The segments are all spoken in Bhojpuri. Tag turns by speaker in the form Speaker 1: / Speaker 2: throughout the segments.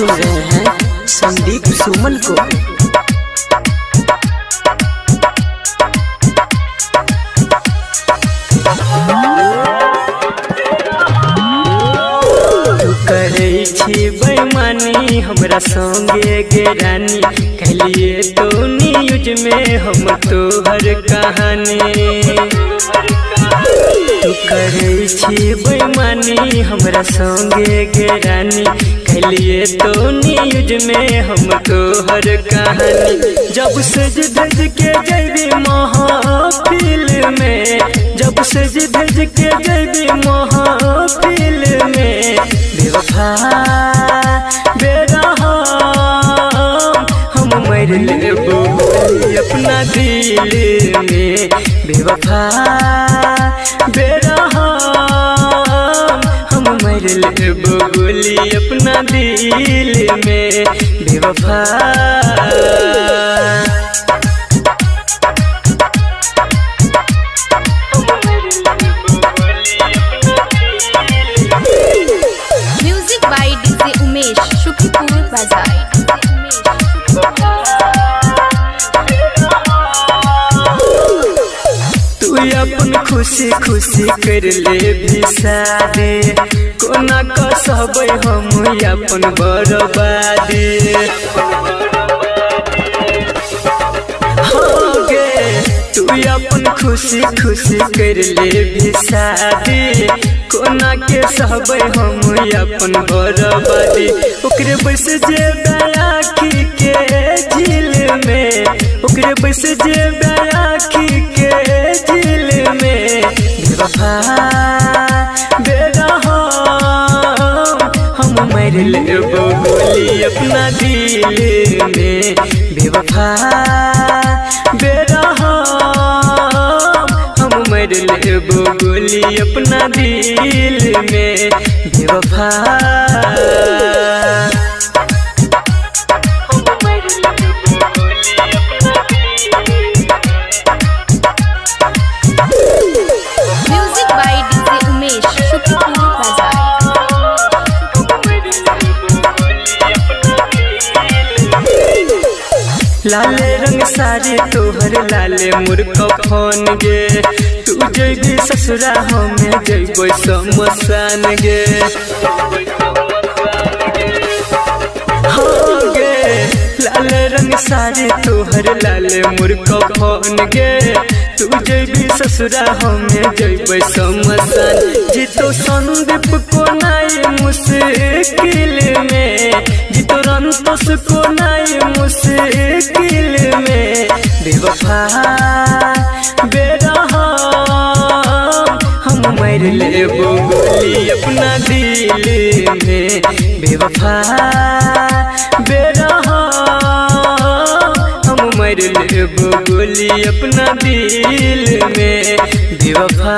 Speaker 1: सुन रहे हैं संदीप सुमन को। करे छी बेईमानी हमरा संगे गे रानी, कहलिए तो न्यूज में हम तोहर कहानी। तू करे छी बेईमानी हमरा संगे गे रानी, कहलिए तो न्यूज में हम तोहर कहानी। जब सज धज के जैबी महफिल में, जब सज धज के जैबी महफिल में, बेवफा बेरहम हम मर लेबो अपना दिल में। बेवफा बेरहम हम मर लेबो गोली अपना दिल में। बेवफा अपन खुशी खुशी कर ले भी शादी, कोना कसबै हम अपन बर्बादी। हो गे तू अपन खुशी खुशी कर ले भी शादी, कोना के सहबै हम अपन बर्बादी। ओकरे बस जे आँखी के झील में, ओकरे बस जे आँखी के झील में, बेवफा बेरहम हम मर लेबो गोली अपना दिल में। बेवफा बेरहम हम मर लेबो गोली अपना दिल में। बेवफा लाले रंग साड़ी तोहर लाले मुर्ख फोन गे, तू जैबी ससुरा हमें जैबो शमशान गे। हो गे लाले रंग साड़ी तोहर लाले मुर्ख फोन गे, तू जैबी ससुरा हमें जैबो शमशान। जीतो संदीप को नाई मुश्किल में, जीतो रंतोष को नाई मुश्किल में, बेवफा बेरहम हम मर लेबो गोली अपना दिल में। बेवफा बेरहम हम मर लेबो गोली अपना दिल में। बेवफा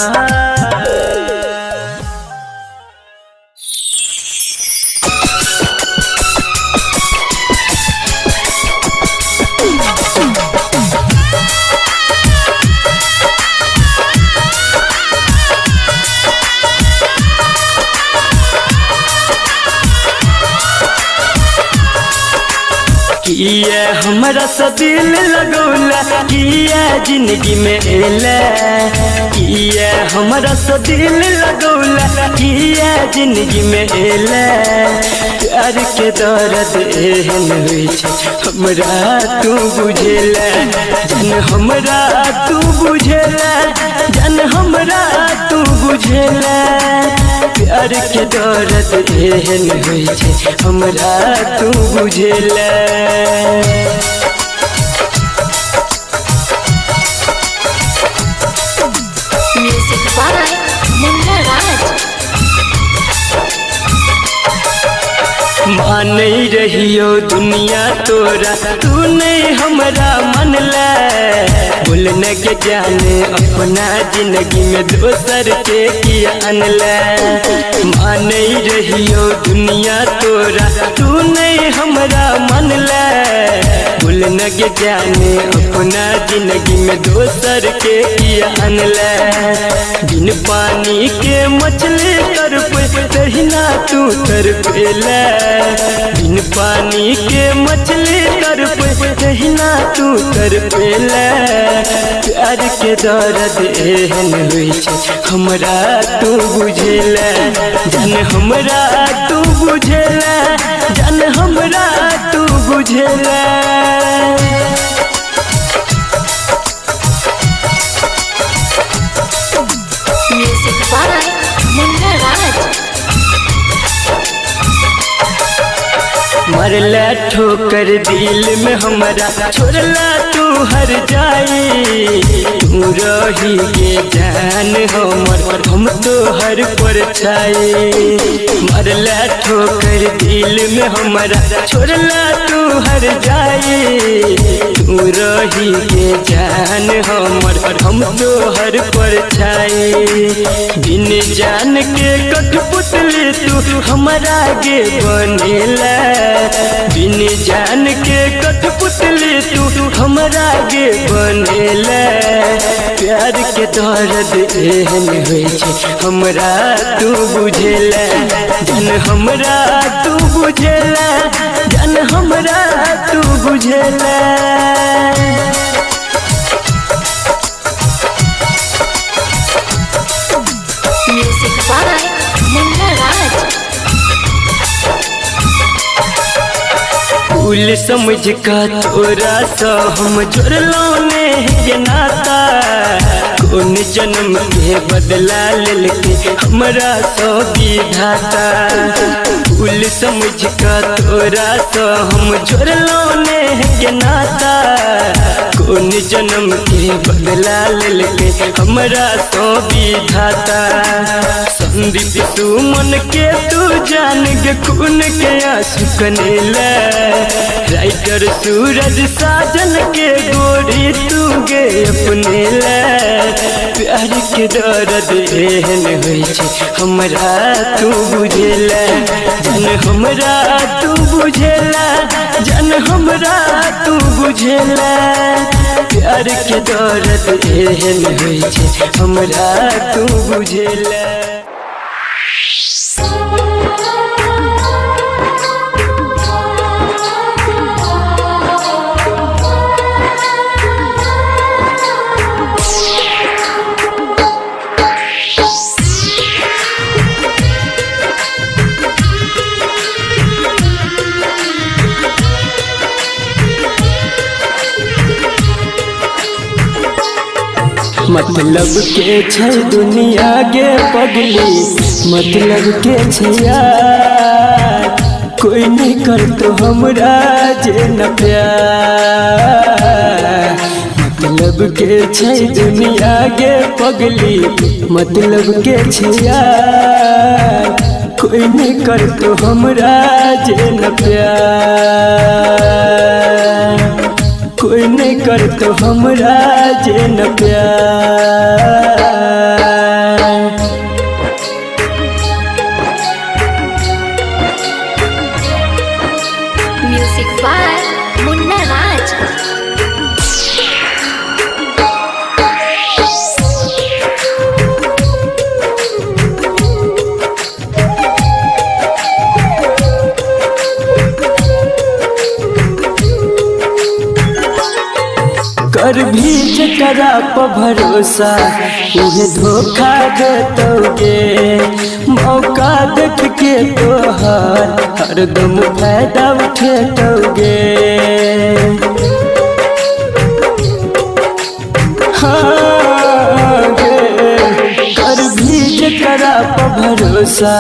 Speaker 1: किया हमरा से दिल लगौला, किया जिंदगी में एला, किया हमरा से दिल लगौला, किया जिंदगी में एला। प्यार के दर्द एहन होइ छै हमरा तू बुझेला, जन हमरा तू बुझेला, जन हमरा तू बुझेला। प्यार के दर्द एहन होइ छै हमरा तू बुझेला।
Speaker 2: म्यूजिक बाय मुन्ना राज।
Speaker 1: मान रहियो दुनिया तोरा, तू नहीं हमरा मनला। बोल भूल न के जाने अपना जिंदगी में दोसर के किया अनला। मान रहियो दुनिया तोरा तू नहीं हमरा मनला। भूल न के जाने अपना जिंदगी में दोसर के किया अनला। बिन पानी के मछली कर तहिना तू कर पेला। बिन पानी के मछली कर तहिना तू कर पेला। प्यार के दर्द एहन होइ छै हमरा तू बुझेला। जन हमरा तू बुझेला, जन हमरा तू बुझेला।
Speaker 2: Music by Munna Raj.
Speaker 1: मरला ठोकर दिल में हमरा छोड़ला तू हर जाई। तू रही के जान हमर हम तो हर पर छाई। मरला ठोकर दिल में हमरा छोड़ला तू हर जाई। तू रही के जान हमर हम तो हर पर छाई। बिन जान के कठपुतली तू हमरा गे बनेला। बिन जान के कठपुतली तू हमरा गे बनेला। प्यार के दर्द एहन होइ छै हमरा तू बुझेला। जन हमरा तू बुझेला, जन हमरा तू बुझेला।
Speaker 2: Music by Munna Raj.
Speaker 1: फूल समझ का तोरा सा हम जोड़लो ने के नाता। कौन जन्म के बदला लेके हमरा सो विधाता। फूल समझ का तोरा सा हम जोड़लो ने के नाता। कौन जन्म के बदला लेके हमरा सो विधाता। संदीप तू मन के तू जान के खून के आंसू कनेला। राइटर सूरज साजन के गोरी तू गे अपने ला। प्यार के दर्द एहन होइ छै हमरा तू बुझेला। जन हमरा तू बुझेला, जन हमरा तू बुझेला। प्यार के दर्द एहन होइ छै हमरा तू बुझेला। मतलब के छै दुनिया गे पगली, मतलब के छै यार। कोई नहीं कर तो हमरा जे न प्यार। मतलब के छै दुनिया गे पगली, मतलब के छै यार। कोई नहीं कर तो हमरा जे न प्यार। कोई नहीं कर तो हमरा जे न प्यार।
Speaker 2: Music by Munna Raj.
Speaker 1: कर भी जकरा पर भरोसा उहे धोखा देतोगे। मौका देख के तोहर हरदम फायदा उठेतोगे। हाँ गे, कर भी जकरा पर भरोसा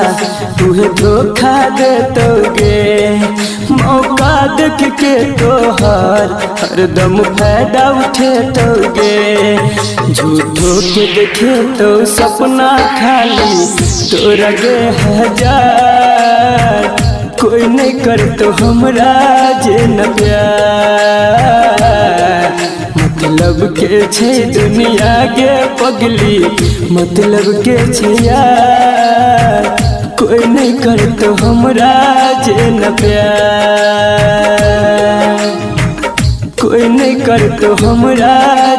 Speaker 1: उहे धोखा देतोगे। मौका देख के तोहर हरदम फायदा उठेतोगे। झूठो के देखे तो सपना खाली तोरा गे हजार। कोई नहीं कर तो हमरा जे न प्यार। मतलब के छै दुनिया के पगली, मतलब के छै यार। कोई नहीं करतो हमरा जे न प्यार, कोई नहीं करतो हमरा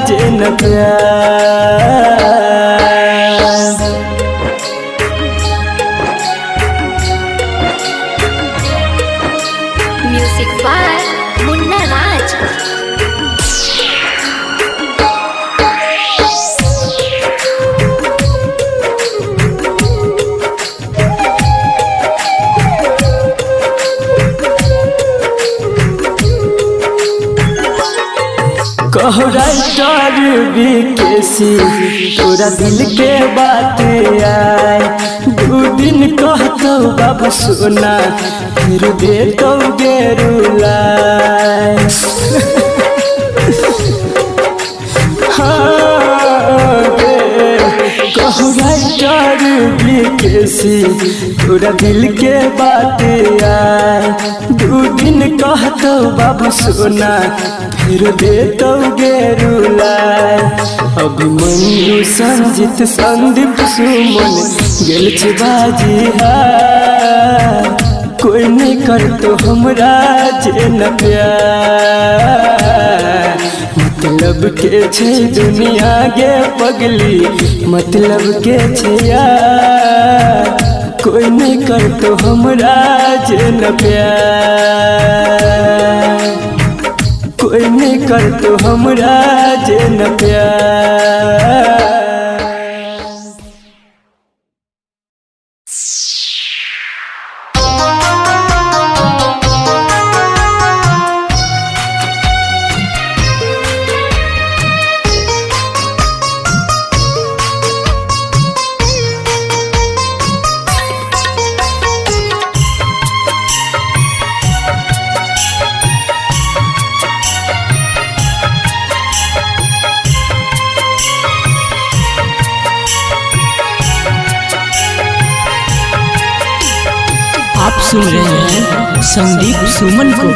Speaker 1: जे न प्यार।
Speaker 2: म्यूजिक बाय मुन्ना राज।
Speaker 1: कहो राइटर बीकेसी तोरा दिल के बात आए, 2 दिन कहतो बाबू सोना फिर दे तो गेरुलाए। कहो राइटर बीकेसी तोरा दिल के बात आए, 2 दिन कहतो बाबू सोना फिर दे तो गेरुलाए। अभिमन्यु संजित संदीप सुमन गेल छै बाजी हार। कोई नहीं करतो हमरा जे न प्यार, मतलब के छै दुनिया के पगली, मतलब के छै यार। कोई नहीं करतो हमरा जे न प्यार, कोई नहीं करतो हमरा जे न प्यार।
Speaker 3: आप सुन रहे हैं संदीप सुमन को।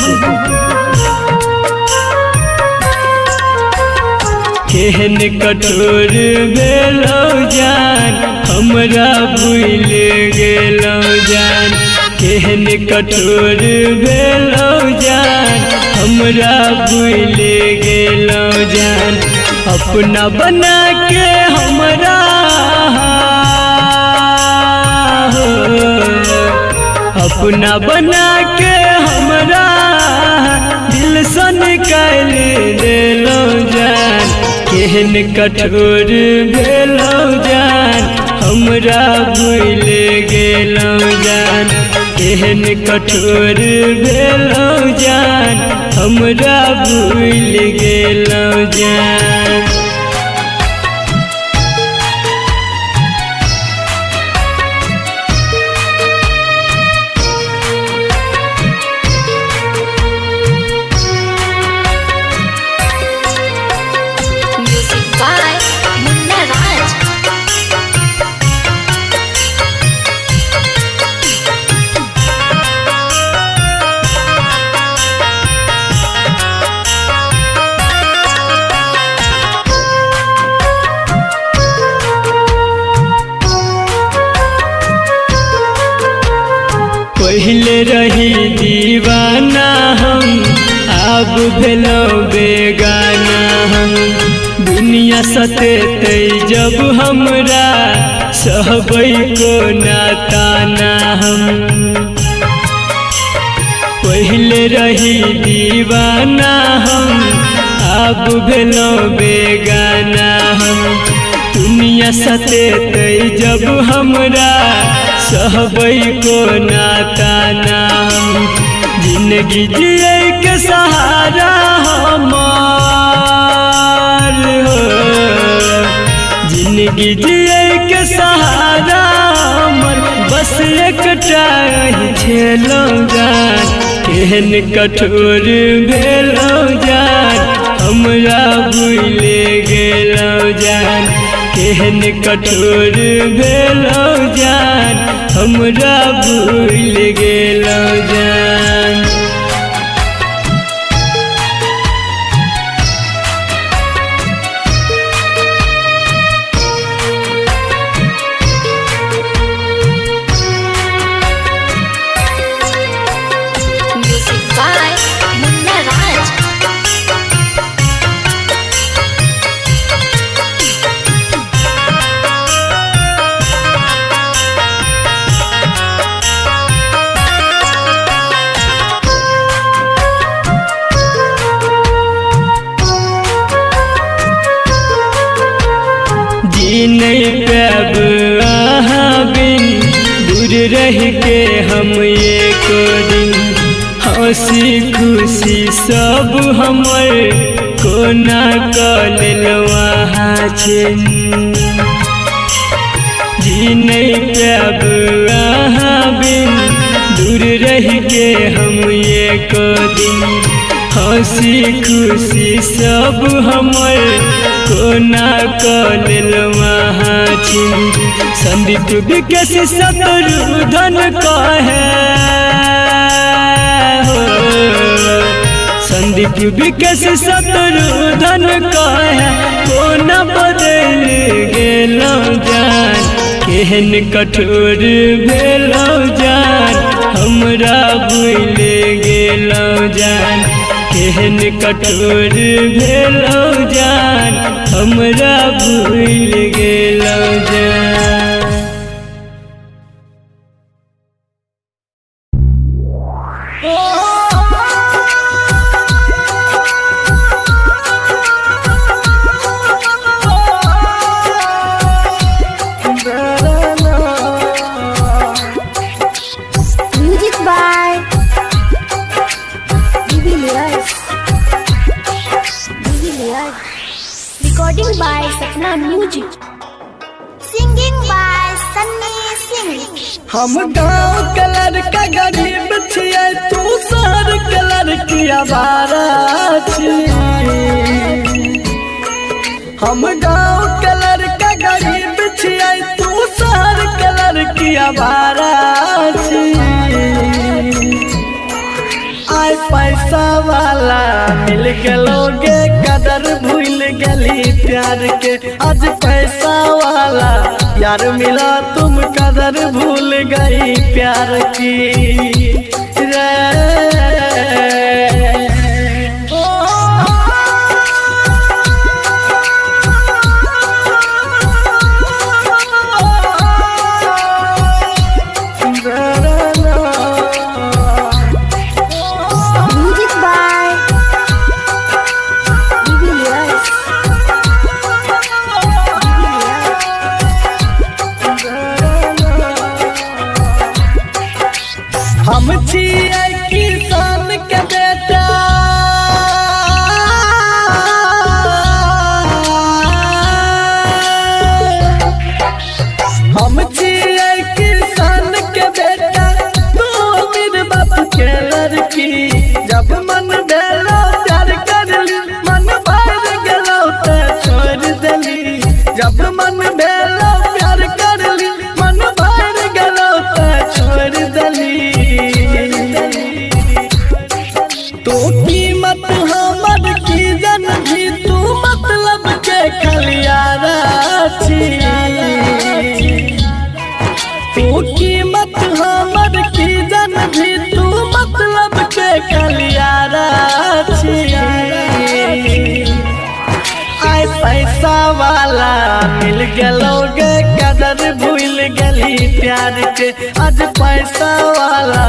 Speaker 1: केहन कठोर भेलो जान, हमरा भूल गेलो जान। केहन कठोर भेलो जान, हमरा भूल गेलो जान। अपना बना के हमरा अपना बना के हमरा दिल से निकाल देलो जान। केहन कठोर भेलो जान, हमरा भूल गेलो जान। केहन कठोर भेलो जान, हमरा भूल गेलो जान। पहले रही दीवाना हम, अब भेलो बेगाना हम। दुनिया सतेते जब हमरा सहबै को नाताना हम। पहले रही दीवाना हम, अब भेलो बेगाना हम। दुनिया सतेते जब हमरा सहबै को नाताना हम। जिंदगी जिए के सहारा हमार हो, जिंदगी जिए के सहारा हमर बस एकटा ही छेलो जान। केहन कठोर भेलो जान, हमरा भूल गेलो जान। केहन कठोर भेलो जान, हमरा भूल गेलो जान। नहीं पाब अहाँ बिन दूर रह के हम एक दिन हंसी खुशी सब हमर कोना कल वहाँ छिन जी नहीं पाब अहाँ बिन दूर रह के हम एक दिन हंसी खुशी सब हमर कोना कल वहाँ छिन संदीप विकास शत्रुधन कहे संदीप विकास शत्रुधन कहे कोना बदल गेलौ जान केहन कठोर भेलौ जान हमरा भूल गेलौ जान केहन कठोर भेलौ जान हमरा भूल गेलौ जान।
Speaker 2: Music by Divilliers. Recording by Sapna Music. Singing by Sunny Singh.
Speaker 1: हम गाँव कलर का गरीब छियै तू शहर कलर की आवारा छी हम गाँव कलर का गरीब छियै तू शहर कलर की आवारा छी आय पैसा वाला मिल गलोगे कदर भूल गली प्यार के आज पैसा वाला यार मिला तुम कदर भूल गई प्यार की रे
Speaker 2: Music by Divilliers.
Speaker 1: हम छियै किसान के बेटा हम छियै किसान के बेटा तू मेरे बाप के लड़की जब मन भेलो प्यार करली मन भर गेलो त छोड़ देली जब मन भेलो प्यार करली मन भर गेलो त छोड़ देली तो कीमत हमर की जन भी तू मतलब के खलियारा छी तू कीमत हमर की जन भी तू मतलब के खलियारा छी आय पैसा वाला मिल गलोगे कदर भूल गली प्यार के आज पैसा वाला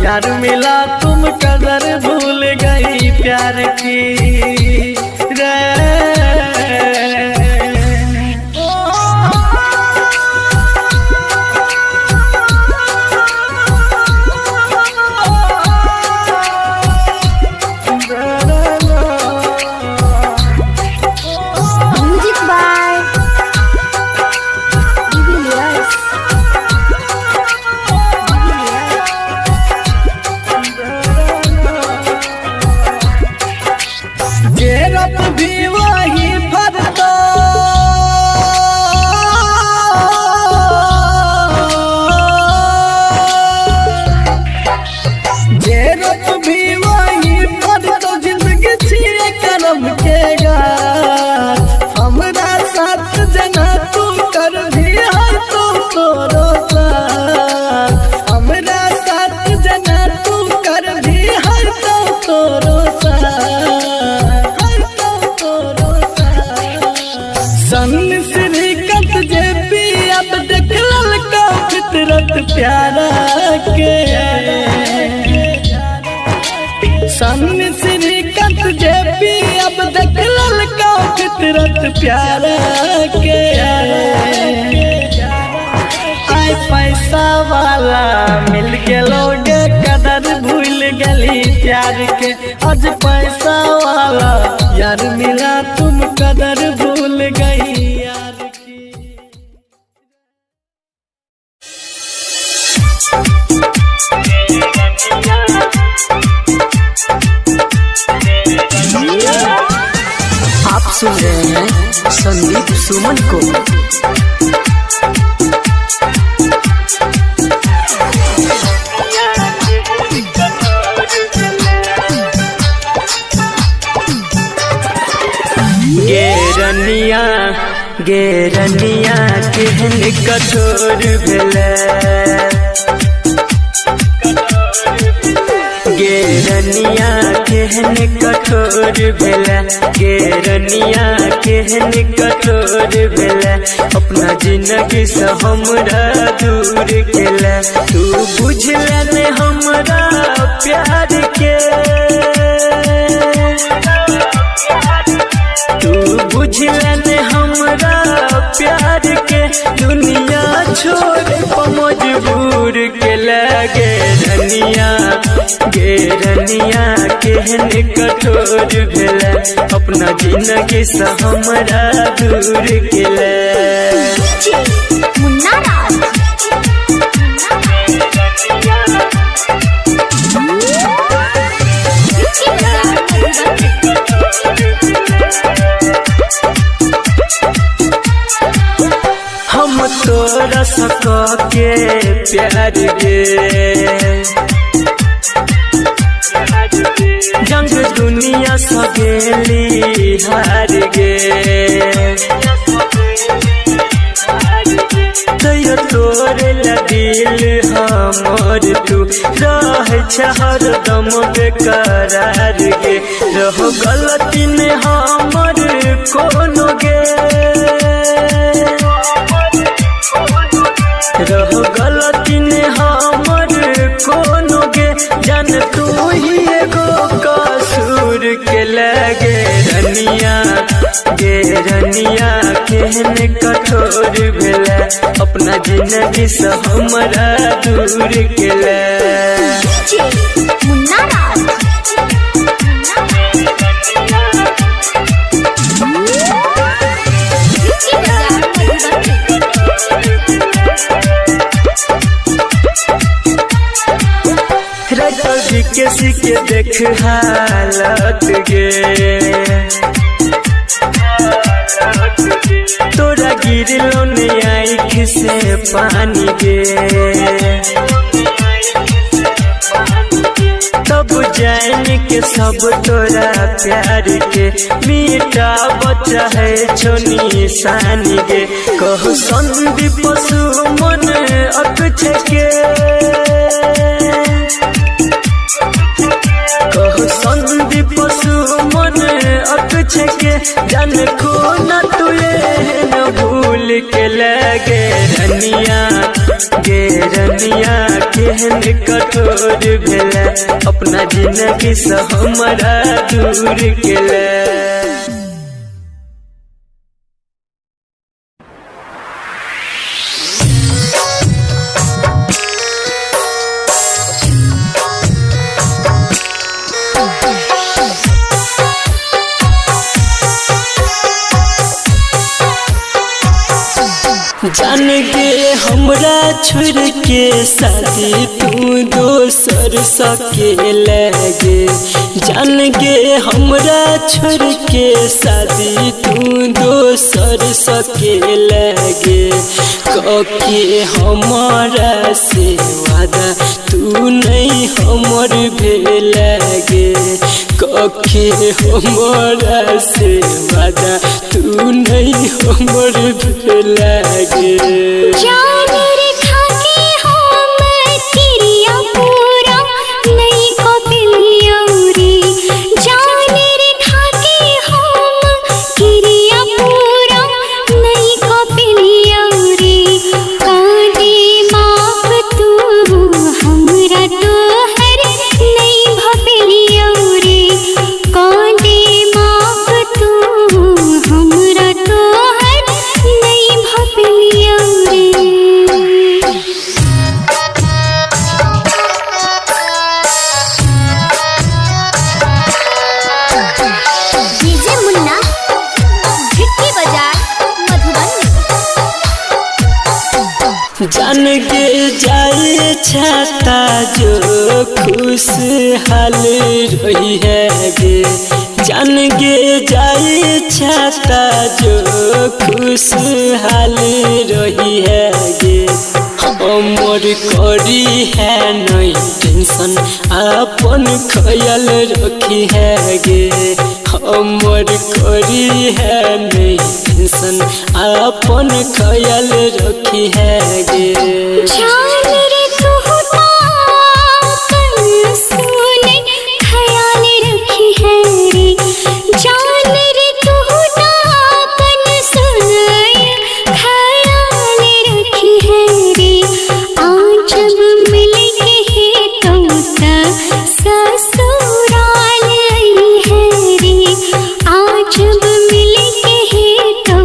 Speaker 1: यार मिला तुम कदर भूल गई प्यार की रे
Speaker 2: Music by Divilliers.
Speaker 1: गेरप भी वही फरतो गेरप भी वही फरतो जिंदगी छिए करम के गाछ हमरा साथ जना तू कर भी हर तू तोरो साथ हमरा साथ जना तू कर भी हर तू तोरो सन श्रीकांत जे पी अब देखल का फितरत प्यारा के सन श्रीकांत जे पी अब देखल का फितरत प्यारा के आज पैसा वाला यार मिला तुम कदर भूल गई यार की।
Speaker 3: आप सुन रहे हैं संदीप सुमन को।
Speaker 1: गेरनिया केहन कठोर भेलै, गेरनिया केहन कठोर भेलै, गेरनिया केहन कठोर भेलै, अपना जिंदगी से हमरा दूर केलै। तू बुझले ने हमरा प्यार के, तू बुझले ने हमरा प्यार के, दुनिया छोड़ मजबूर के लगे रनिया। गेरनिया केहन कठोर भेलै, अपना जिंदगी से हमरा दूर केलै।
Speaker 2: मुन्ना राज
Speaker 1: हम तोरा सका के प्यार गे, जंग दुनिया सगेली हार गे, तैयो तोरे दिल हमर तू रह हरदम बेकरार गे। रहो गलती ने हमर कोनो गे, रहो गलती ने हमर कोनो गे, जान तू ही एगो कसूर के लगे रनिया। गेरनिया केहन कठोर भेलै, अपना जिंदगी से हमरा दूर केलै।
Speaker 2: मुन्ना राज
Speaker 1: किसी के देख हालत गे, तोरा गिरलो ने आँख से पानी गे, तब जान के सब तोरा प्यार के मीठा बच्चा है छोनी सानी गे। कहो संदीप सुमन अक्षय के, कहो संदीप सुमन अक्षय के, जान को न तुए न भूल के लगे रनिया। गेरनिया केहन कठोर भेलै, अपना जिंदगी से हमरा दूर केलै। जान गे हमरा छोड़ के शादी तू दोसर सके लगे, जान गे हमरा छोड़ के शादी तू दोसर सके लगे। कके हमारा से वादा तू नहीं हमर भेलगे, कके हमारा से वादा तू नहीं हमर भेलगे।
Speaker 2: जान रेखा के हम तिरिया पूरा नहीं कपिलिया रे, जान रेखा के हम तिरिया पूरा नहीं कपिलिया रे। कांदे माफ तू हमरा तोहर नहीं भपिलिया रे, कांदे माफ तू हमरा तोहर नहीं भपिलिया रे।
Speaker 1: जान के जाए छाता जो खुशहाल रही है गे, जान के जाए छाता जो खुशहाल रही है गे। हमर करी है नहीं टेंशन अपन ख्याल रखी है गे, हमर करी है नहीं टेंशन अपन ख्याल रखी है गे।
Speaker 2: जान रे तू अपन सुने ख्याल रखी है रे, जान रे तू अपन सुने ख्याल रखी है रे। आज जब मिलेंगे तो ससुराल आई है रे, आज जब मिलेंगे तो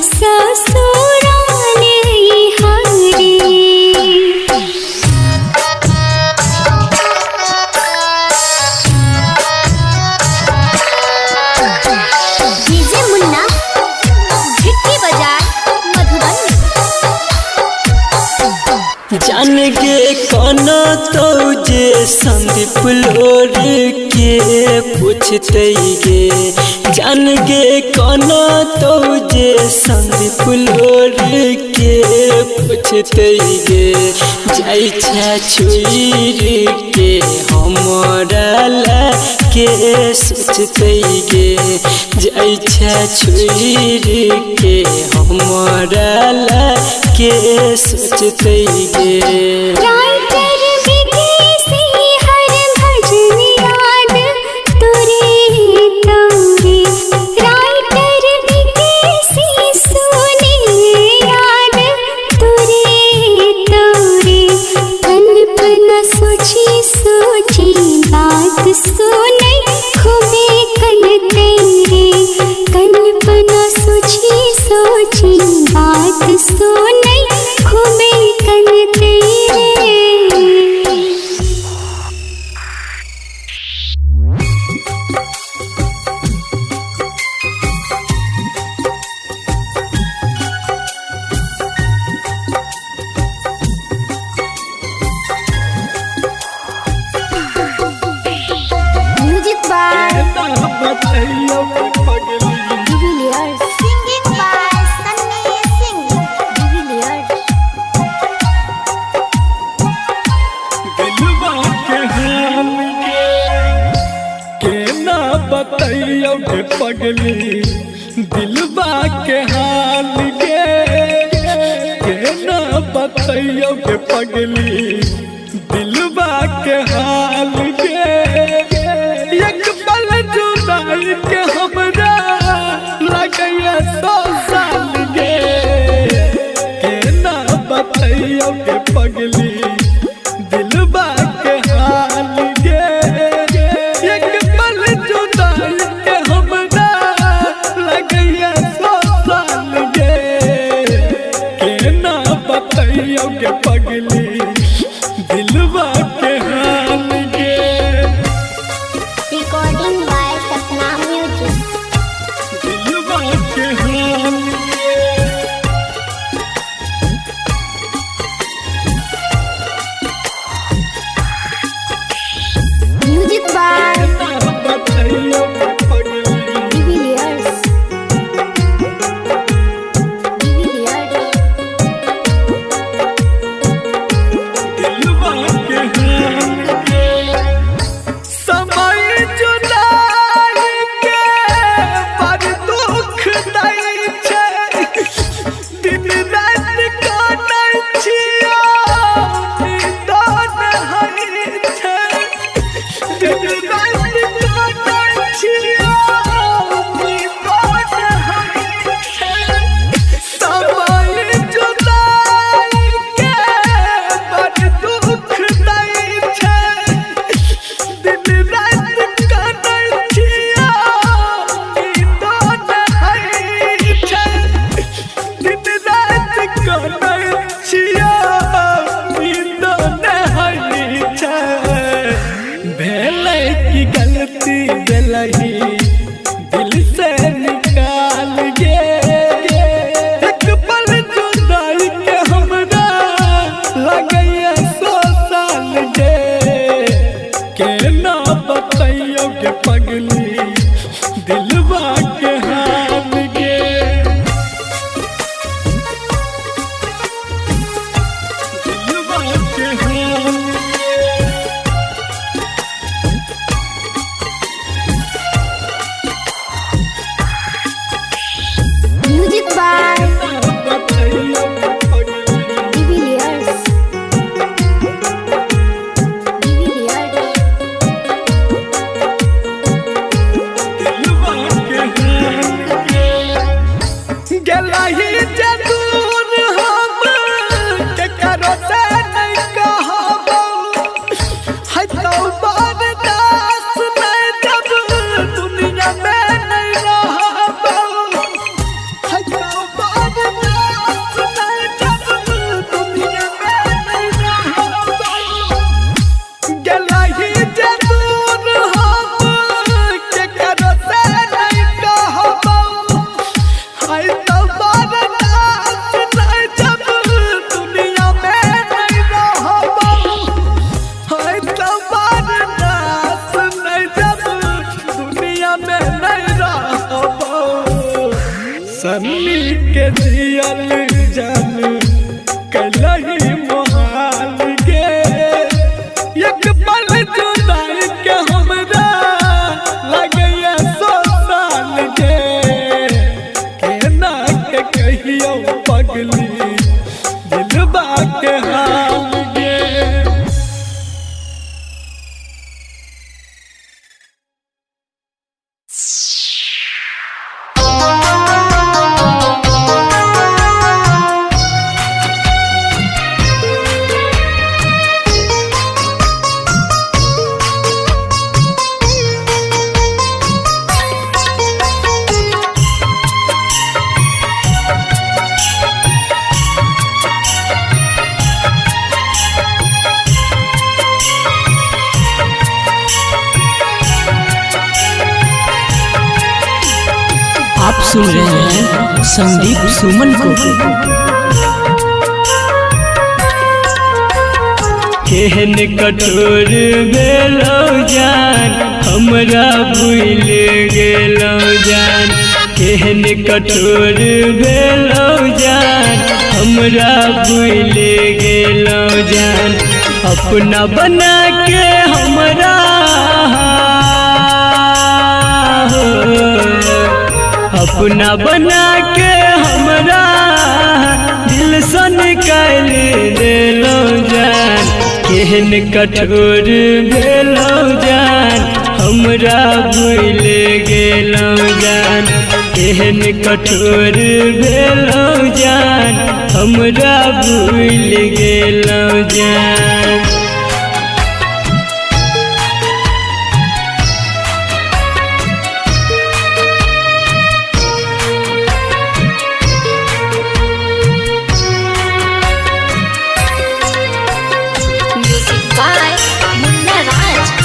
Speaker 2: ससुराल आई है रे। डीजे मुन्ना झिट्टी बाजार मधुबनी।
Speaker 1: जान गे कौनो तो जे संदीप लोर के पूछते गे, जान गे कौनो तो जे संदीप लोर के पूछते गे। जाई छा छुरी के हमरा ला के सोचते गे, जाई छा छुरी के हमरा ला के सोचते गे।
Speaker 2: राइटर विदेशी हर भजन याद तुरे तोरे, राइटर विदेशी सुने याद तुरे तोरे। कल्पना सोची सोची बात सुने खूबे कल तेरे, कल्पना सोची सोची बात सुने खूबे कल तेरे। Music by Devilliers, singing by Sunny Singh Devilliers.
Speaker 4: दिलवा के हाल के ना बतैयो गे पगली, दिलवा के हाल के ना बतैयो गे पगली, दिलवा के हाल के। एक पल जुदाई के हमरा लगैया 100 साल के ना बतैयो गे पगली, दिलवा के हाल गे। एक पल जुदाई के हमरा लगैया 100 साल के ना बतैयो गे पगली, के हाल गे दिलवा के हाल
Speaker 2: म्यूजिक बाय
Speaker 4: बतैया
Speaker 2: डिविलियर्स
Speaker 4: गेलही जदूर हम के करो से नहीं कहबो है तो बरदास नहीं जब दुनिया में नहीं रहबो है तो बरदास नहीं जब दुनिया में नहीं रहबो गेलही जदूर हम के करो से नहीं कहबो है तो बरदास नहीं जब दुनिया में नहीं रहबो है तो बरदास नहीं जब दुनिया में नहीं रहबो सन्नी के जियल जान कलही मोहाल गे एक पल जुदाई के हमरा लगैया 100 साल गे केना के कहियो पगली दिलबा के हाल गे
Speaker 3: आप सुन रहे हैं संदीप सुमन को।
Speaker 1: केहन कठोर भेलौ जान हमरा भूल गेलौ जान केहन कठोर भेलौ जान हमरा भूल गेलौ जान अपना बना के हमरा अपना बना के हमरा दिल से निकाल देलौ जान केहन कठोर भेलौ जान हमरा भूल गेलौ जान केहन कठोर भेलौ जान हमरा भूल गेलौ जान
Speaker 2: म्यूजिक बाय मुन्ना राज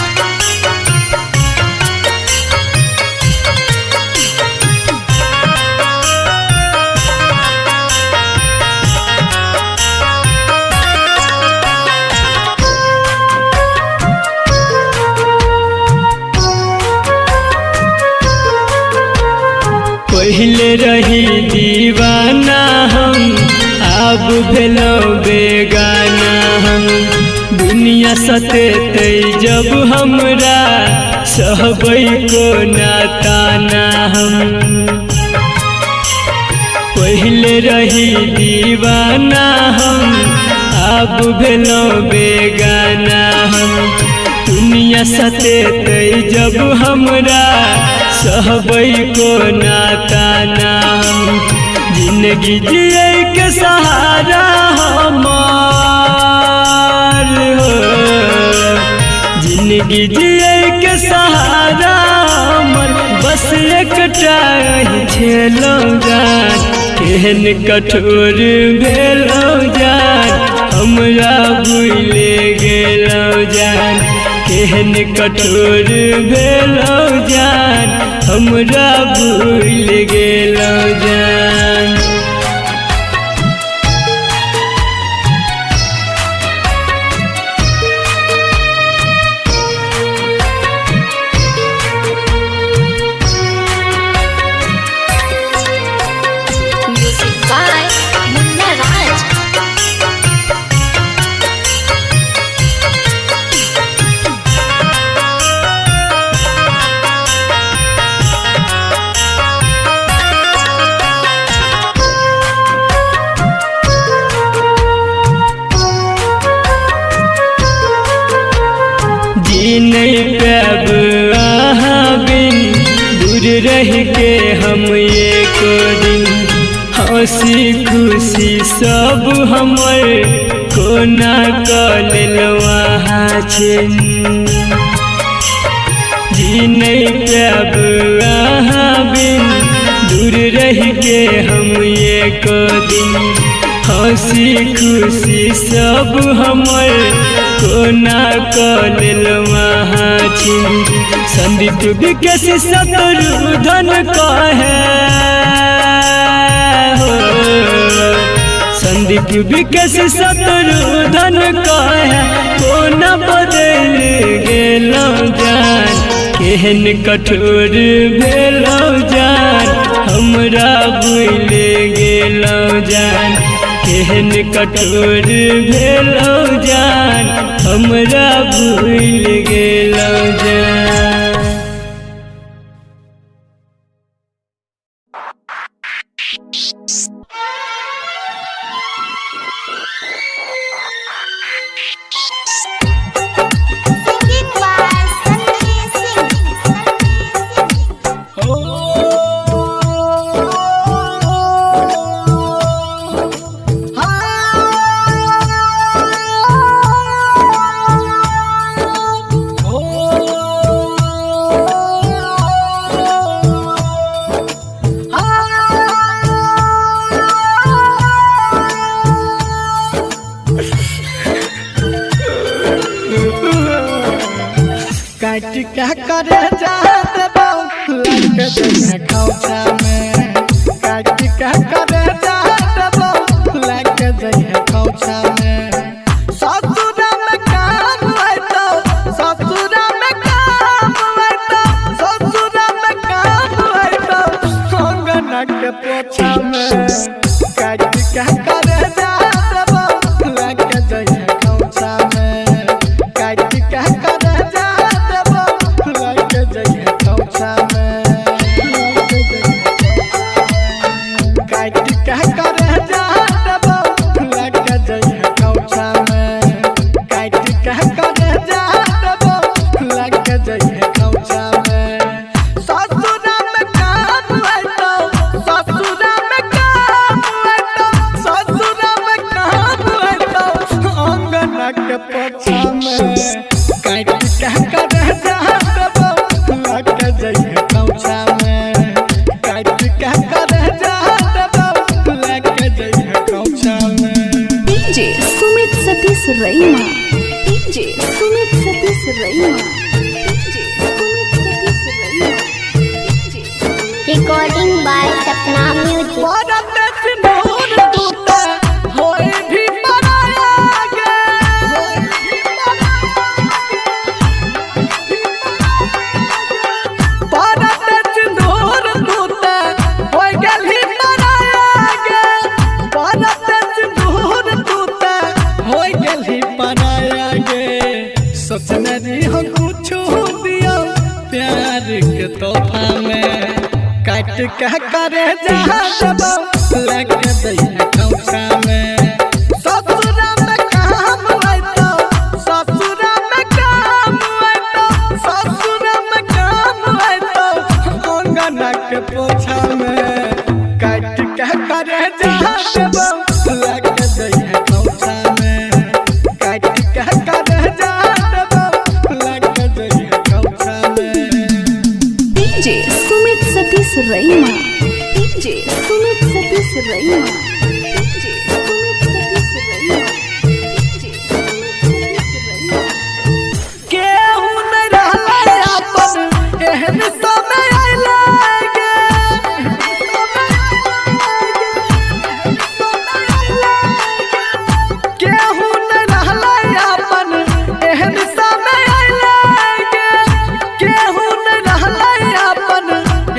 Speaker 1: पहले रही दीवाना हम अब भेलौ बेगाना हम दुनिया सतेतै जब हमरा सहबै को नाताना हम पहले रही दीवाना हम अब भेलौ बेगाना हम दुनिया सतेतै जब हमरा सहबै को नाताना हम जिंदगी जिए के सहारा हमार हो जिंदगी जिए के सहारा हमर बस एकटा छेलौ जान केहन कठोर भेलौ जान हमरा भूल गेलौ जान केहन कठोर भेलौ जान हमरा भूल गेलौ जान रह के हम एक दिन हंसी खुशी सब हमर कोना कल वहाँ छे जी नहीं पाब अहाँ बिन दूर रह के हम एक दिन हंसी खुशी सब हमर कोना कल वहाँ छे संदीप विकास शत्रुधन कहे संदीप विकास शत्रुधन कहे कोना बदल गेलो जान केहन कठोर भेलो जान हमरा भूल गेलो जान केहन कठोर भेलो जान हमरा भूल गेलो जान।
Speaker 2: Singing by Sanjay Singh.
Speaker 4: काट क्या करे जात बाऊ लग जइहे खौचा में काट क्या करे जात बाऊ लग जइहे खौचा में ससुरा में काम आइतो ससुरा में काम आइतो ससुरा में काम आइतो अंगना के पोछा में काट क्या करे जात बाऊ लग जइहे खौचा में काट क्या करे
Speaker 2: Raima DJ Sumit Satish Raima DJ Sumit Satish Raima recording by Sapna music
Speaker 4: सोचनरी हम कुछ दिया प्यार के तोहफा में काट कह करे जहाँ दबो लग दइहे खौसा में ससुरा में काम आइतो ससुरा में काम आइतो ससुरा में काम आइतो अंगना के पोछा में काट कह करे जहाँ दबो लग दइहे खौसा में काट कह करे
Speaker 2: DJ Sumit Satish Raima DJ Sumit Satish Raima DJ Sumit Satish Raima DJ Sumit Satish रईमा
Speaker 4: केहू न रहले अपन एहन समय आइले केहू न रहले अपन एहन समय आइले केहू न रहले अपन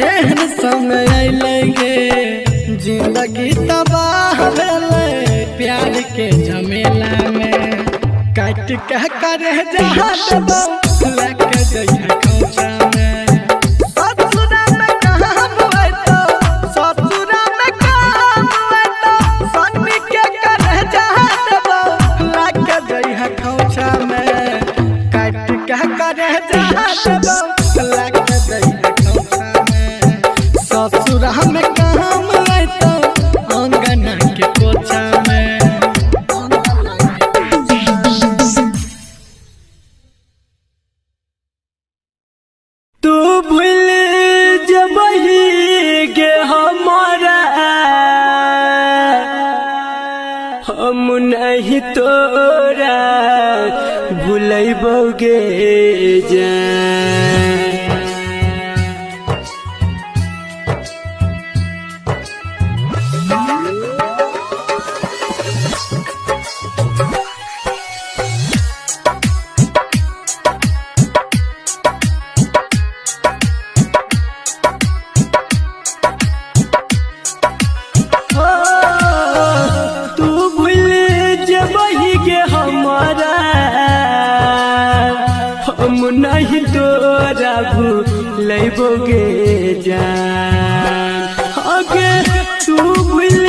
Speaker 4: एहन समय आइले जिंदगी तबाह भेले प्यार के झमेला में काट कह करे जहाँ दबो लग जइहे खौचा में ससुरा में काम आइतो ससुरा में काम आइतो सन्नी के करे जहाँ दबो लग जइहे खौचा में काट कह करे जहाँ दबो लग जइहे खौचा में ससुरा में काम आइता अंगना के कोचा में।
Speaker 1: तू भूल जबही गे हमारा हम नहीं तोरा भूलैबोगे जान। नहीं तोरा भूलैबोगे जान। आगे तू भूल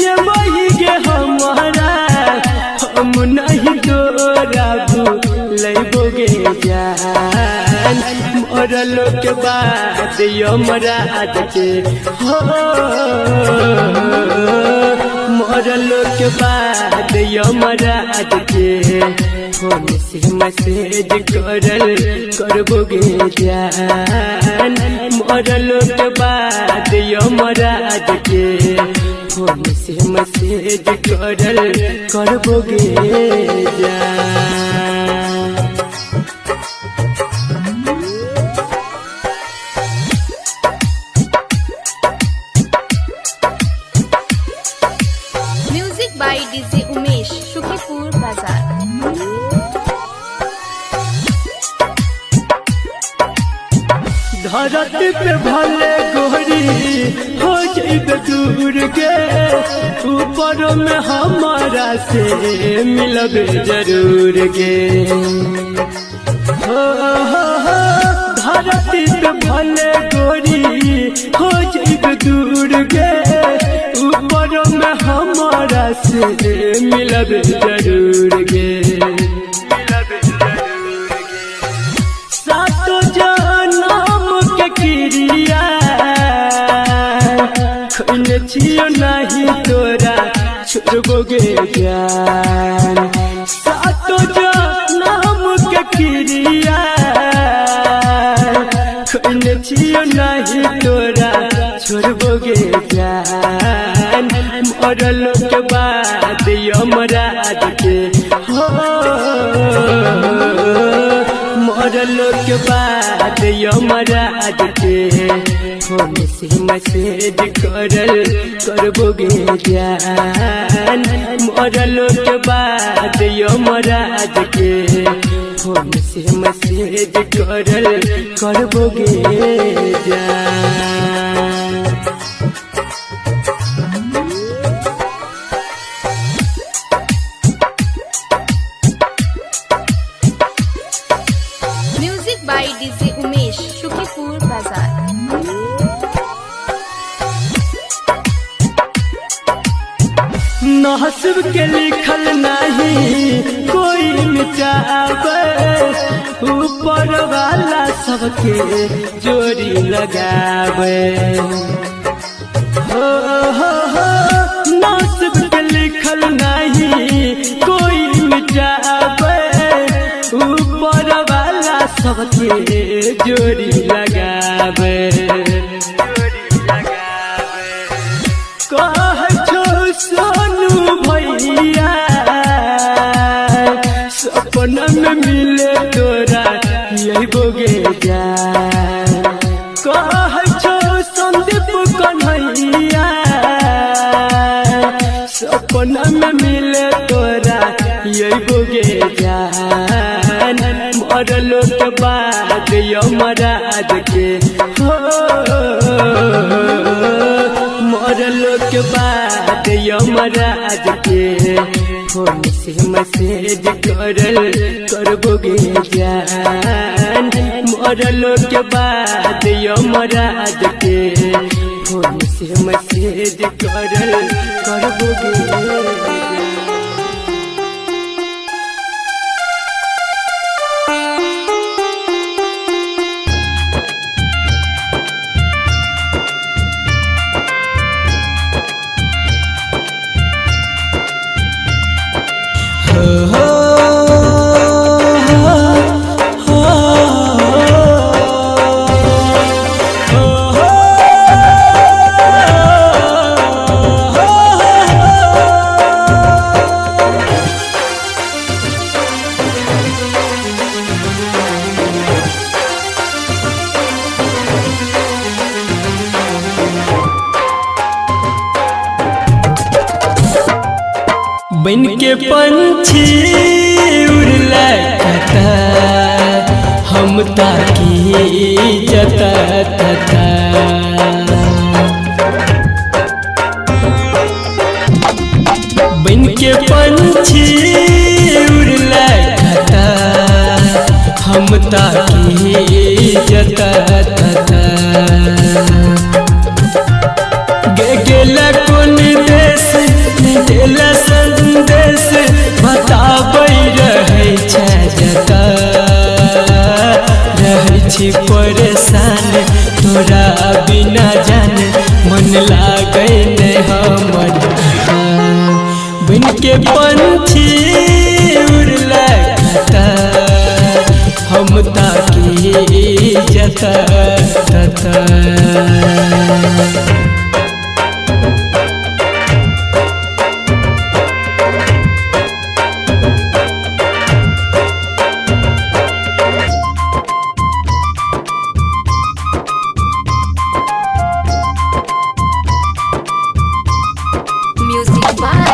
Speaker 1: जबही गे हमारा हम नहीं तोरा भूलैबोगे जान। मरलो के बाद यमराज के हो मरलो के बाद यमराज के फोन से मैसेज करबोगे जान। मरलो के बाद यमराज के फोन से मैसेज करबोगे जान।
Speaker 2: Music by DJ Umesh, Shukipur बाजार।
Speaker 1: धरती पे भले गोरी हो जाइबे दूर के ऊपर में हमारा से मिलबे जरूर के। हो धरती पे भले गोरी हो जाइबे दूर के ऊपर में हमारा से मिलबे जरूर के। सातो जनम के क्रिया खैले छियो नहीं तोरा छोड़बोगे जान। सातो जनम के क्रिया खैले छियो नहीं तोरा छोड़बोगे जान। मरलो के बाद यमराज के हो मरलो के बाद यमराज के फोन से मैसेज करबोगे जान। मरलो के बाद यमराज के फोन से मैसेज करबोगे जान।
Speaker 2: Music by DJ Umesh, Shukipur बाजार।
Speaker 1: नसीब के लिखल नहीं कोई मिटावे ऊपर वाला सबके जोड़ी लगावे। हो नसीब के लिखल नहीं कोई मिटावे ऊपर वाला सबके जोड़ी लगावे। सोनू भैया सपना में मिले तोरा अइबोगे जान। कह छो संदीप कन्हैया सपना में मिले तोरा अइबोगे जान। मरलो के बाद यमराज के हो मरलो के बाद यमराज के फोन से मैसेज करबोगे जान। मरलो के बाद यमराज के फोन से मैसेज करबोगे जान। बन के पंछी उड़ला कता हम ताकी जता तता बन के पंछी उड़ला कता हम ताकी जता तता गेला कोन देश देला संदेश बताबै रहै छै जता रहै छी परेशान तोरा बिना जान मन लागै नै हमर बन के पंछी उड़ला कता हम ताकी जता तता
Speaker 2: Music by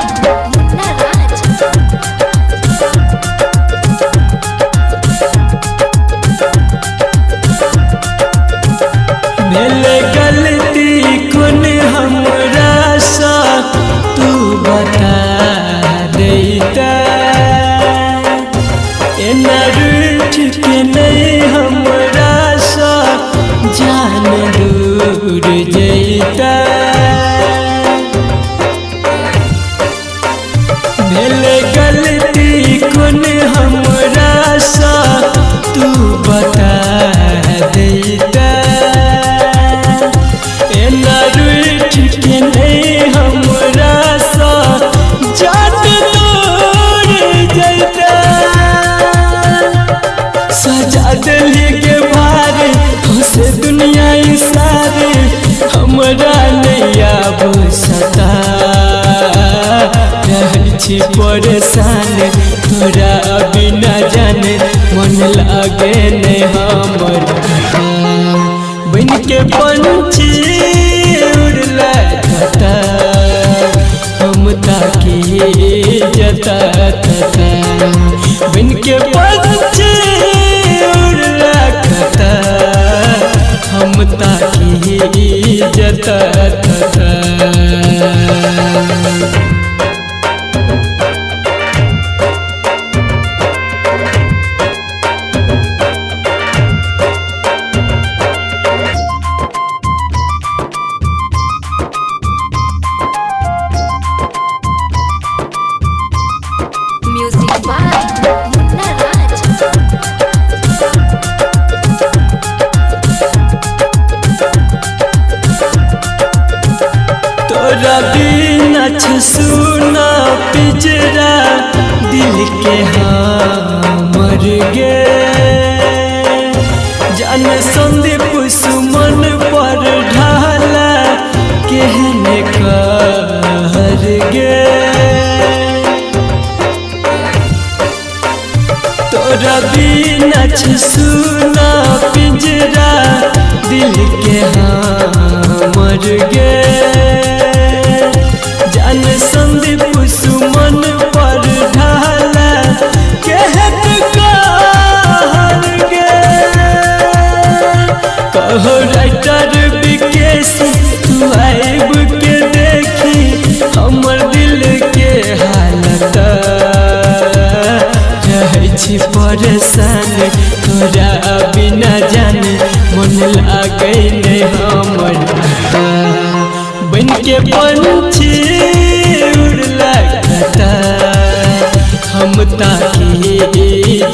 Speaker 2: Munna Raj.
Speaker 1: भेल गलती कोन हमरा सा तू बता देता एना रूठ के नहीं हमरा सा जान दूर जैता भेल गलती कोन हमरा सा तू बता देता एना रूठ के नहीं हमरा सा जान दूर जैता सजा दिली के भारे हंसे दुनिया सारे हमरा नहीं आब सता रहै छी परेशान तोरा बिना जाने मन लागे नहीं हमर बन के पंछी उड़ला कता हम ताकी जता तता बन के पंछी उड़ला कता हम ताकी जता तता
Speaker 2: Music by Munna Raj.
Speaker 1: तोरा बिना सुना पिजरा दिल के मर गे जान संदीप सुमन पर ढाला कहने कहर गे तोरा बिना सुना पिंजरा दिल के मर गे जान संदीप सुमन पर ढाला कहत कहर गे कहो राइटर विकेश तू आइब के देखी हमर दिल के हालत रहै छी परेशान तोरा बिना जाने मन लागे नहीं हमर बन के पंछी उड़ला कता हम ताकी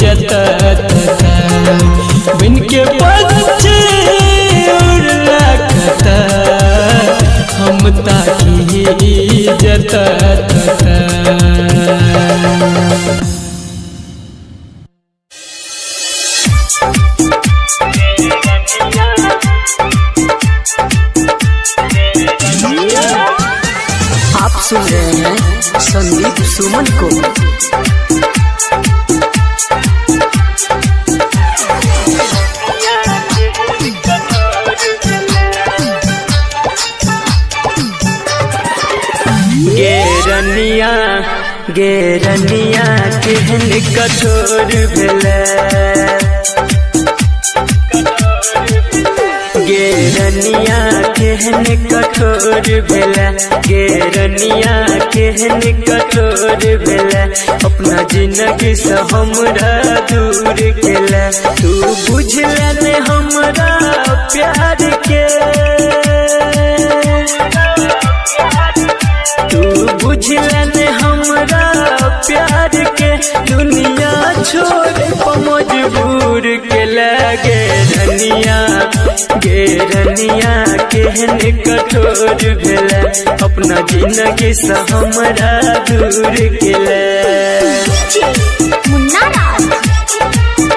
Speaker 1: जता तता बन के पंछी उड़ला कता हम ताकी जता तता
Speaker 3: आप सुन रहे हैं संदीप सुमन को।
Speaker 1: गे रनिया गे रनिया केहन कठोर भेला गे रनिया केहन कठोर भेला गे रनिया केहन कठोर भेला अपना जिंदगी से हमरा दूर केला तू बुझला ने हमरा प्यार के तू बुझला ने हमरा प्यार के दुनिया छोड़ प मजबूर केला गे रनिया केहन कठोर भेला अपना जिंदगी से हमरा दूर केला
Speaker 2: मुन्ना राज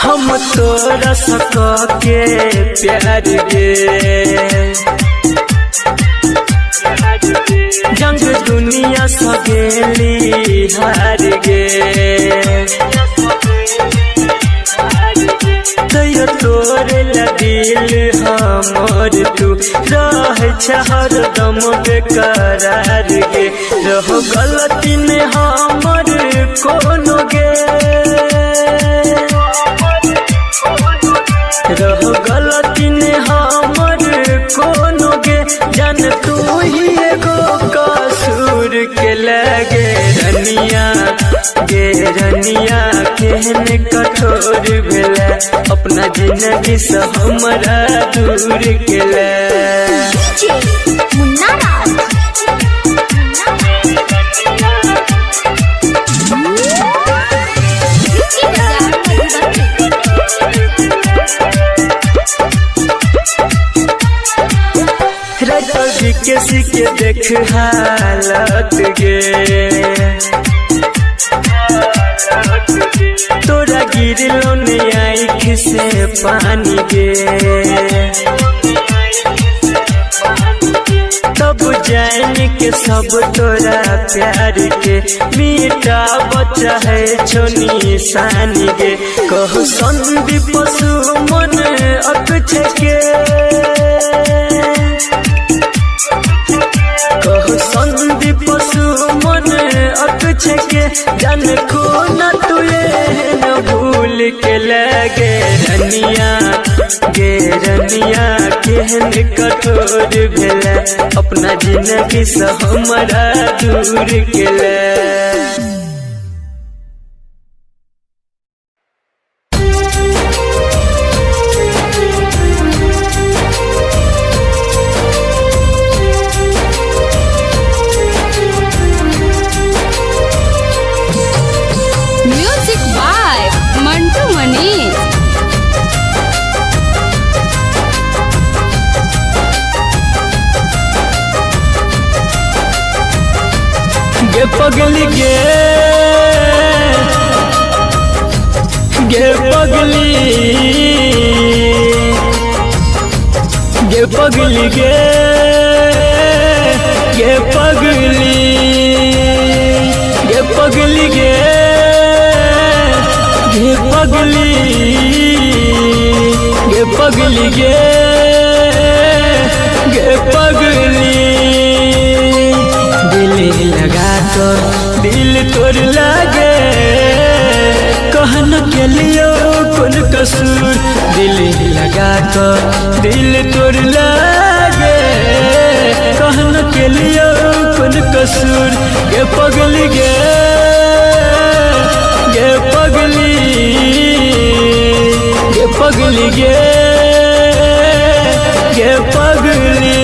Speaker 1: हम तोरा सका के प्यार गे जंग दुनिया सगेली हार गे तैयो तोरे दिल हमर तू रह हरदम बेकरार गे रह गलती ने हमर कोनो गे रह गलती ने हमर कोनो गे जान तू ही एगो कसूर के लगे रनिया केहन कठोर भेला अपना जिंदगी से हमरा दूर केला
Speaker 2: मुन्ना राज
Speaker 1: किसी के देख हालत गे तोरा गिरलो ने आँख से पानी गे तब जान के सब तोरा प्यार के मीठा बच्चा है छोनी सानी गे कहो संदीप पशु मन अकछ के कहो संदीप पशु मन अकछ के जान को न तुए न भूल के लगे रनिया केहन कठोर भेला अपना जिंदगी से हमरा दूर केला
Speaker 2: म्यूजिक बाय मंटू मनीष
Speaker 1: गे पगली गे पगली गे पगली गे पगली गे पगली गे पगली गे पगली गे पगली दिल लगा तो दिल तोड़ लागे कहन के लियो कौन कसूर दिल लगा तो दिल तोड़ लागे कहन के लियो कौन कसूर गे पगली गे पगली गे पगली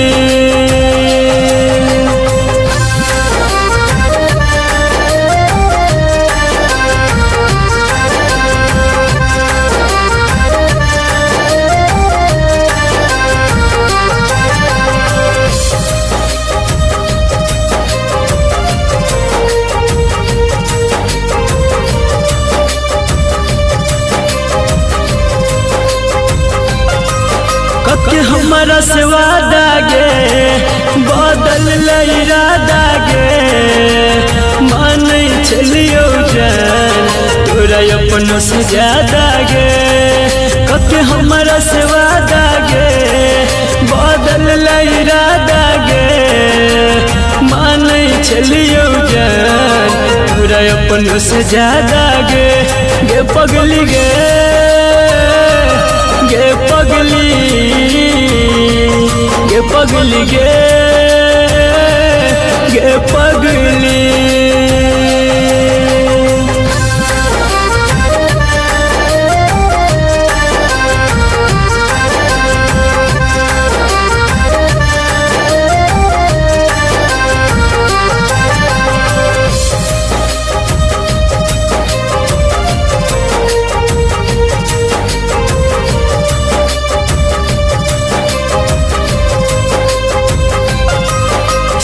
Speaker 1: अपनों से ज्यादा गे कके हमारा से वादा गे बदल इरादा गे मानै छलियो जान तोरा अपनों से ज्यादा गे गे पगली गे गे पगली गे पगली गे गे पगली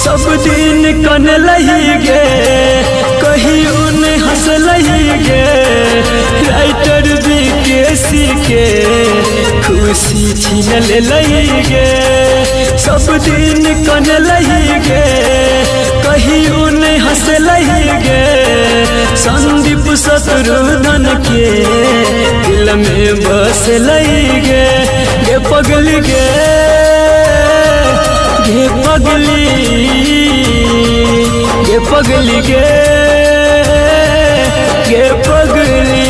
Speaker 1: सब दिन कन लही गे कहियो ने हंस लही गे राइटर बीकेसी के खुशी छीन ले लही गे सब दिन कन लही गे कहियो ने हंस लही गे संदीप शत्रुघ्न के दिल में बस लही गे गे पगली गे गे पगली गे पगली गे पगली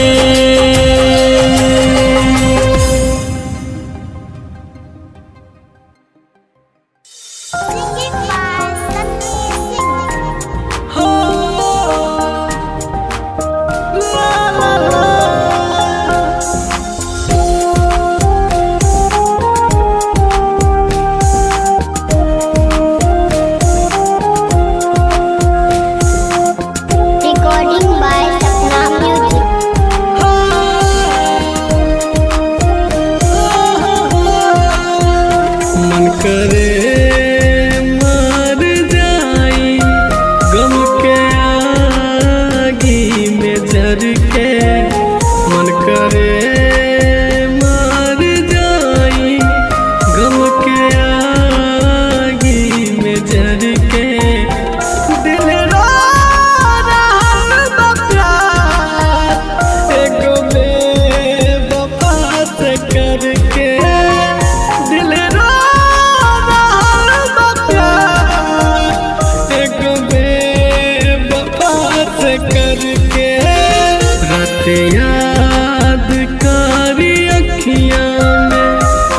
Speaker 1: याद कारी अखियां में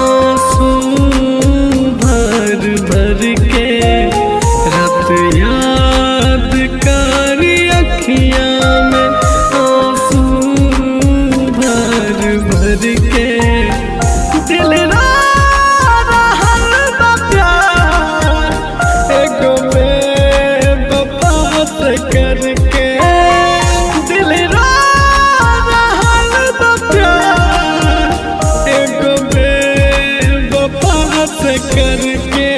Speaker 1: आंसू भर भर के रात याद कारी अखियां में आंसू भर भर के दिल एगो बेवफा से करके करके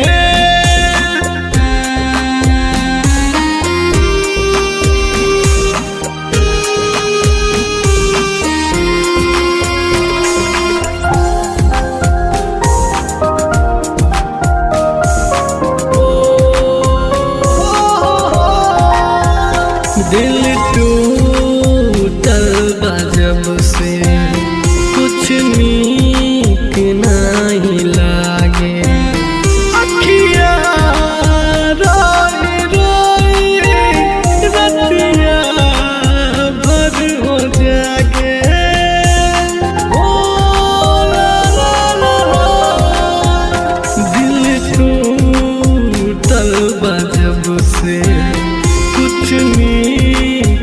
Speaker 1: दिल टूटल बा जब से कुछ नीक नहीं लागे अखियां रोई रोई रतिया भर हो जागे ओ ला ला ला दिल टूटल बा जब से कुछ नीक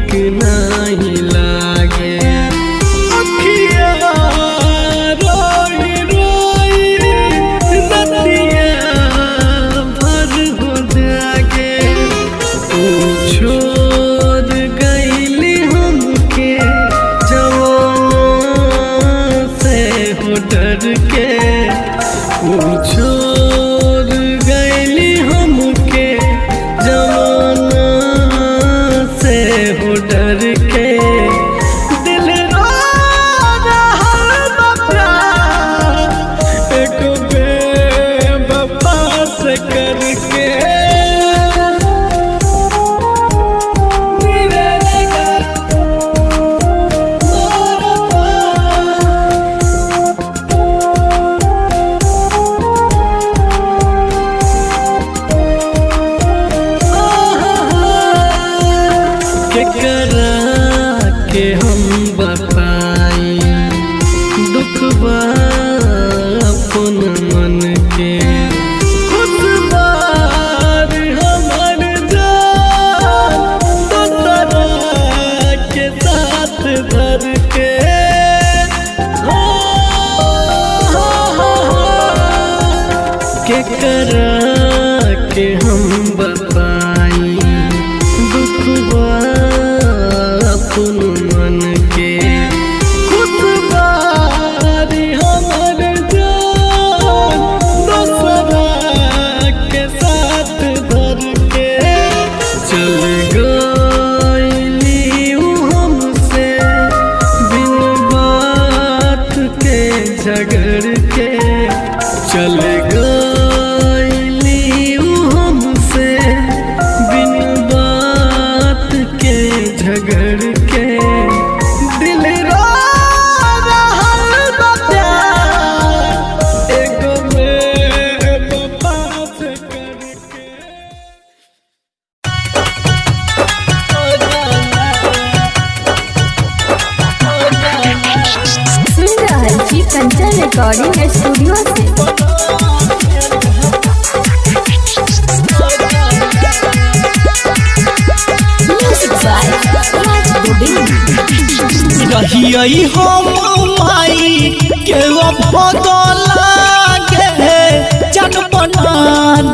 Speaker 2: रिकॉर्डिंग स्टूडियो से।
Speaker 3: रहियई हम माई के भगला गे जन बना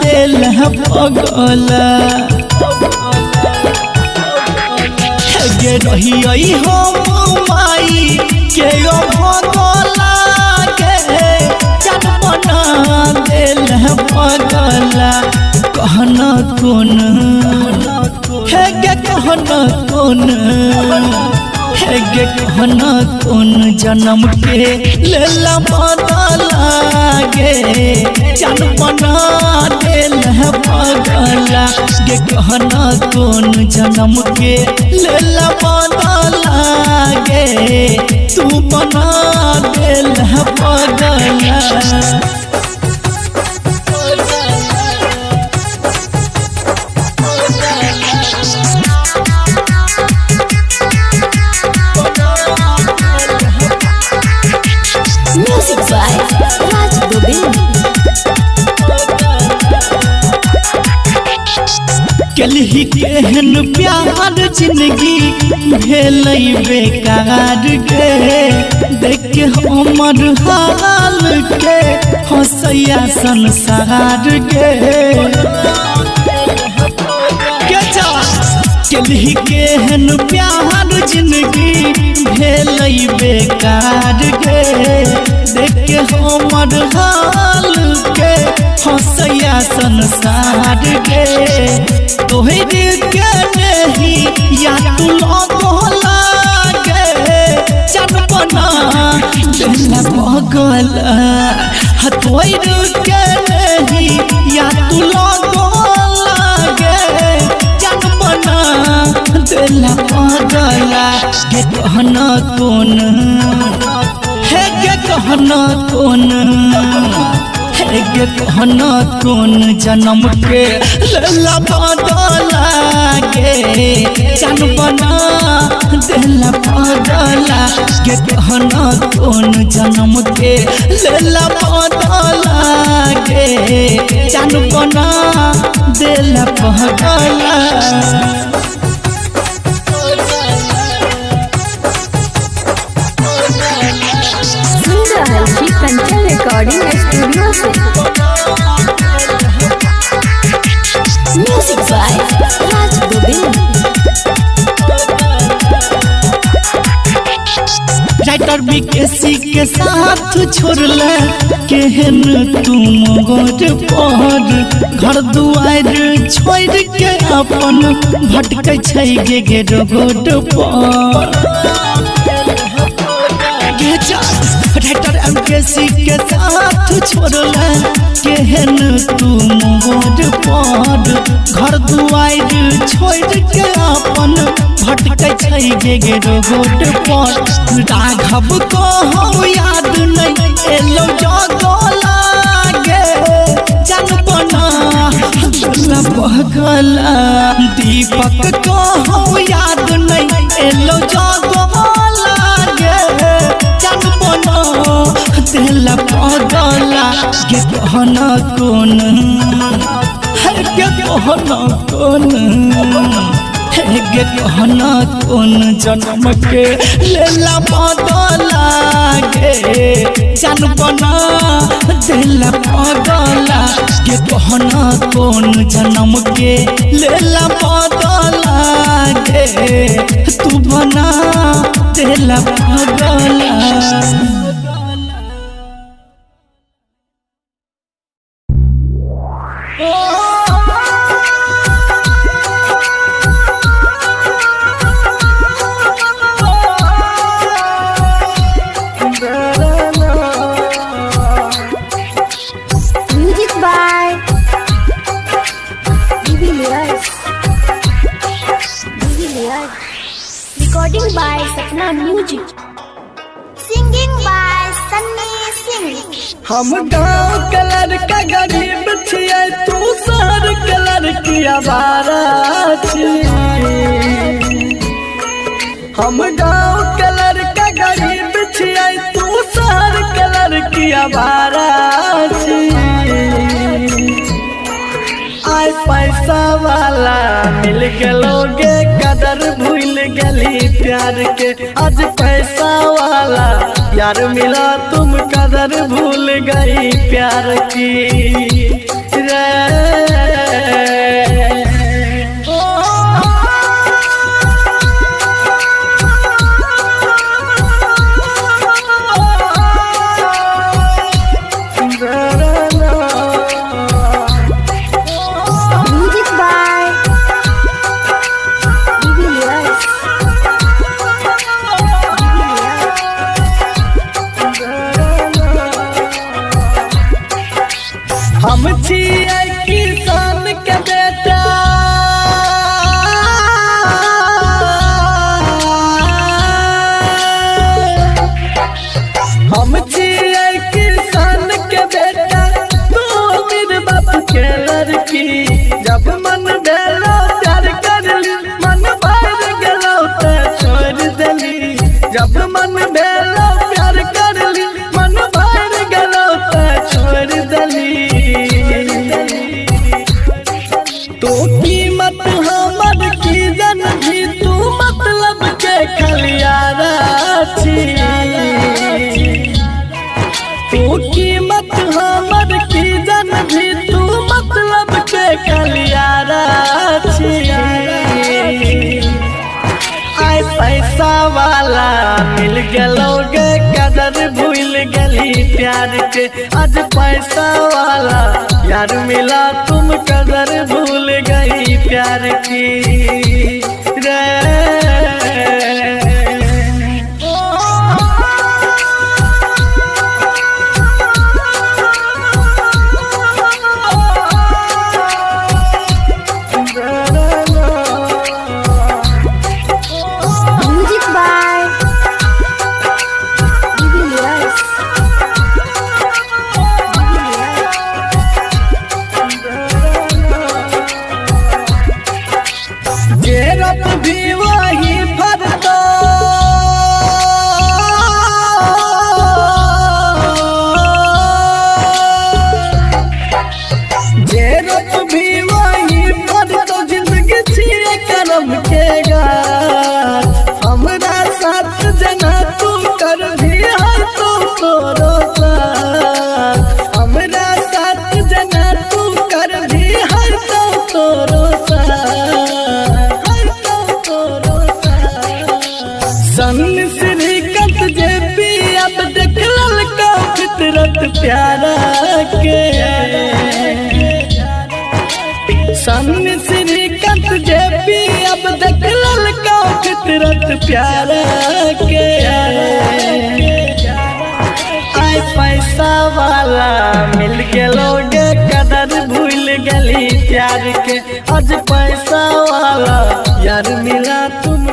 Speaker 3: दिल पगला गे रहियई हम माई के भगला गे जन बना दिल पगला कहना कौन है गे कहना कौन है गे कहना कौन जन्म के लेला बदला गे जन बना दिल पगला गे कहना कौन जन्म के लेला बदला गे तू बना दिल पगला। कलही केहन प्यार जिंदगी भेल बेकार गे देख के हमर हाल के हंसैया संसार गे कलही केहन प्यार जिंदगी भेल बेकार गे देख के हमर हाल के हंसैया संसार गे तोहरे के नहीं या तू लगला गे जन बना दिल पगला तोहरे के नहीं या तू लगला गे जन बना दिल पगला गे कहना कौन है गे कहना कौन है गे कहना कौन जन्म के लेला बदला गे जन बना दिल पगला गे कहना कौन जन्म के लेला बदला गे जन बना दिल पगला।
Speaker 2: कंचन रिकॉर्डिंग स्टूडियो से। Music by Raj Govind.
Speaker 3: Writer BKC के साथ छोड़ला केहन तुम गोर पर घर दुआर छोड़ के अपन भटकै छै गे रोड पर राइटर एमकेसी के साथ छोड़ला केहन तुम गोर पर घर दुआर छोड़ के अपन भटकै छै गे रोड पर राघव को याद नहीं एलो जगला गे जन बना दिल पगला दीपक को याद नहीं एलो जगला गे जन बना दिल पगला गे कहना कौन है गे कहना कौन है गे कहना कौन जन्म के लेला बदला गे जन बना दिल पगला गे कहना कौन जन्म के लेला बदला गे तू बना दिल पगला।
Speaker 2: Music by recording by Sapna music. Singing by Sunny Singh.
Speaker 1: हम गाँव के लड़का गरीब छियै तू शहर के लड़की आवारा छी। हम गाँव के लड़का गरीब छियै तू शहर के लड़की
Speaker 4: आवारा छी आय पैसा वाला मिल गेलोगे कदर भूल गली प्यार के आज पैसा वाला यार मिला तुम कदर भूल गई प्यार की
Speaker 2: Music by Julius.
Speaker 4: हम छिए किसान के बेटा हम छिए किसान के बेटा तू मेरे बाप के लड़की जब मन भेलो प्यार कर ली मन भर गेलो तो छोड़ देली जब मन भेलो प्यार कर ली मन भर गेलो तो छोड़ देली तू कीमत हमर की जन भी तू मतलब के खलियारा छी तू कीमत हमर की जन भी तू मतलब के खलियारा छी आय पैसा वाला मिल गेलोगे कदर भूल गली प्यार के आज पैसा वाला यार मिला तुम कदर भूल गई प्यार की
Speaker 2: Music by Julius.
Speaker 4: जेरप भी वही फरतो जेरप भी वही फरतो जिंदगी छिए करम के गाछ हमरा साथ जना तू कर भी हर तू तोरो साथ हमरा साथ जना तू कर भी हर तू तोरो सन श्रीकंत जे पी अब देख ललका फितरत प्यारा के सन श्रीकंत जे पी अब देख ललका फितरत प्यारा के आय पैसा वाला मिल गेलोगे कदर भूल गली प्यार के आज पैसा वाला यार मिला तुम